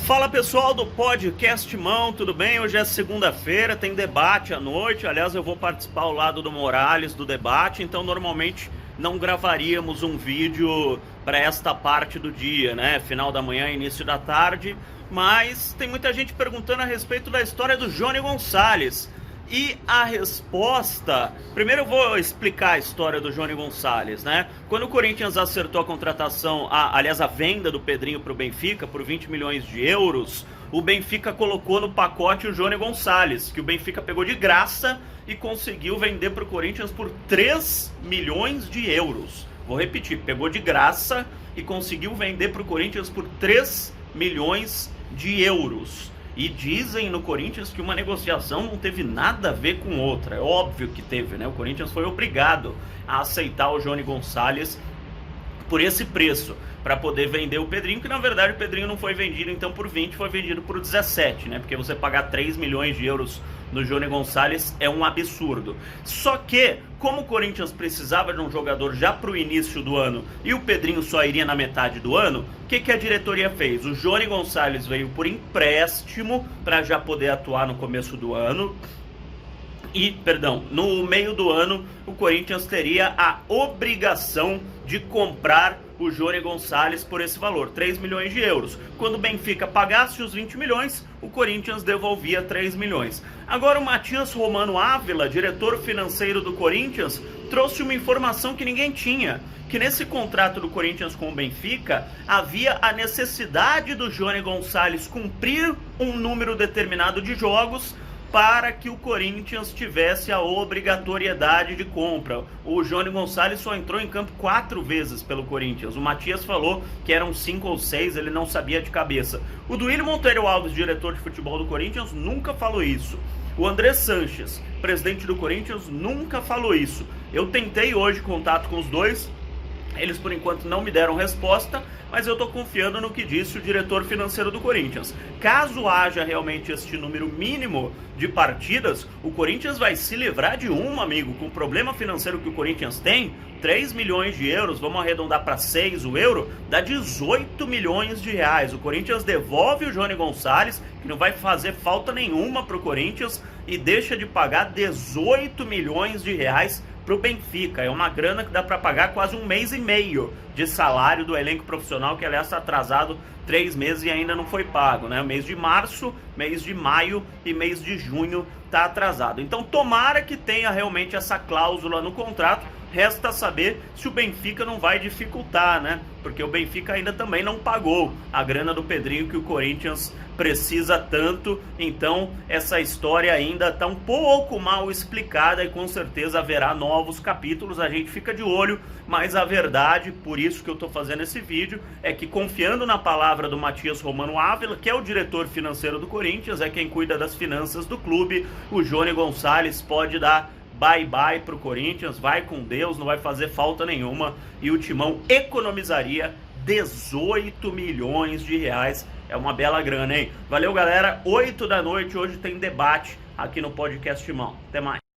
Fala pessoal do Podcast Mão, tudo bem? Hoje é segunda-feira, tem debate à noite. Aliás, eu vou participar ao lado do Morales do debate, então normalmente não gravaríamos um vídeo para esta parte do dia, né? Final da manhã, início da tarde. Mas tem muita gente perguntando a respeito da história do Johnny Gonçalves. E a resposta... Primeiro eu vou explicar a história do Johnny Gonçalves, né? Quando o Corinthians acertou a contratação, aliás, a venda do Pedrinho para o Benfica por 20 milhões de euros, o Benfica colocou no pacote o Johnny Gonçalves, que o Benfica pegou de graça e conseguiu vender para o Corinthians por 3 milhões de euros. Vou repetir, pegou de graça e conseguiu vender para o Corinthians por 3 milhões de euros. E dizem no Corinthians que uma negociação não teve nada a ver com outra. É óbvio que teve, né? O Corinthians foi obrigado a aceitar o Johnny Gonçalves por esse preço, para poder vender o Pedrinho, que na verdade o Pedrinho não foi vendido então por 20, foi vendido por 17, né? Porque você pagar 3 milhões de euros no Johnny Gonçalves é um absurdo. Só que, como o Corinthians precisava de um jogador já para o início do ano e o Pedrinho só iria na metade do ano, o que a diretoria fez? O Johnny Gonçalves veio por empréstimo para já poder atuar no começo do ano. E, perdão, no meio do ano o Corinthians teria a obrigação de comprar o Johnny Gonçalves por esse valor, 3 milhões de euros. Quando o Benfica pagasse os 20 milhões, o Corinthians devolvia 3 milhões. Agora o Matias Romano Ávila, diretor financeiro do Corinthians, trouxe uma informação que ninguém tinha, que nesse contrato do Corinthians com o Benfica, havia a necessidade do Johnny Gonçalves cumprir um número determinado de jogos para que o Corinthians tivesse a obrigatoriedade de compra. O Johnny Gonçalves só entrou em campo 4 vezes pelo Corinthians. O Matias falou que eram 5 ou 6, ele não sabia de cabeça. O Duílio Monteiro Alves, diretor de futebol do Corinthians, nunca falou isso. O André Sanches, presidente do Corinthians, nunca falou isso. Eu tentei hoje contato com os dois, eles por enquanto não me deram resposta, mas eu estou confiando no que disse o diretor financeiro do Corinthians. Caso haja realmente este número mínimo de partidas, o Corinthians vai se livrar de uma, amigo, com o problema financeiro que o Corinthians tem, 3 milhões de euros, vamos arredondar para 6 o euro, dá 18 milhões de reais. O Corinthians devolve o Johnny Gonçalves, que não vai fazer falta nenhuma para o Corinthians, e deixa de pagar 18 milhões de reais para o Benfica. É uma grana que dá para pagar quase 1 mês e meio de salário do elenco profissional, que aliás está atrasado 3 meses e ainda não foi pago, né? Mês de março, mês de maio e mês de junho está atrasado. Então tomara que tenha realmente essa cláusula no contrato. Resta saber se o Benfica não vai dificultar, né? Porque o Benfica ainda também não pagou a grana do Pedrinho que o Corinthians precisa tanto. Então essa história ainda está um pouco mal explicada e com certeza haverá novos capítulos. A gente fica de olho, mas a verdade, por isso que eu estou fazendo esse vídeo, é que confiando na palavra do Matias Romano Ávila, que é o diretor financeiro do Corinthians, é quem cuida das finanças do clube, o Johnny Gonçalves pode dar bye-bye pro Corinthians, vai com Deus, não vai fazer falta nenhuma, e o Timão economizaria 18 milhões de reais. É uma bela grana, hein? Valeu, galera. 8 da noite, hoje tem debate aqui no Podcast Timão. Até mais.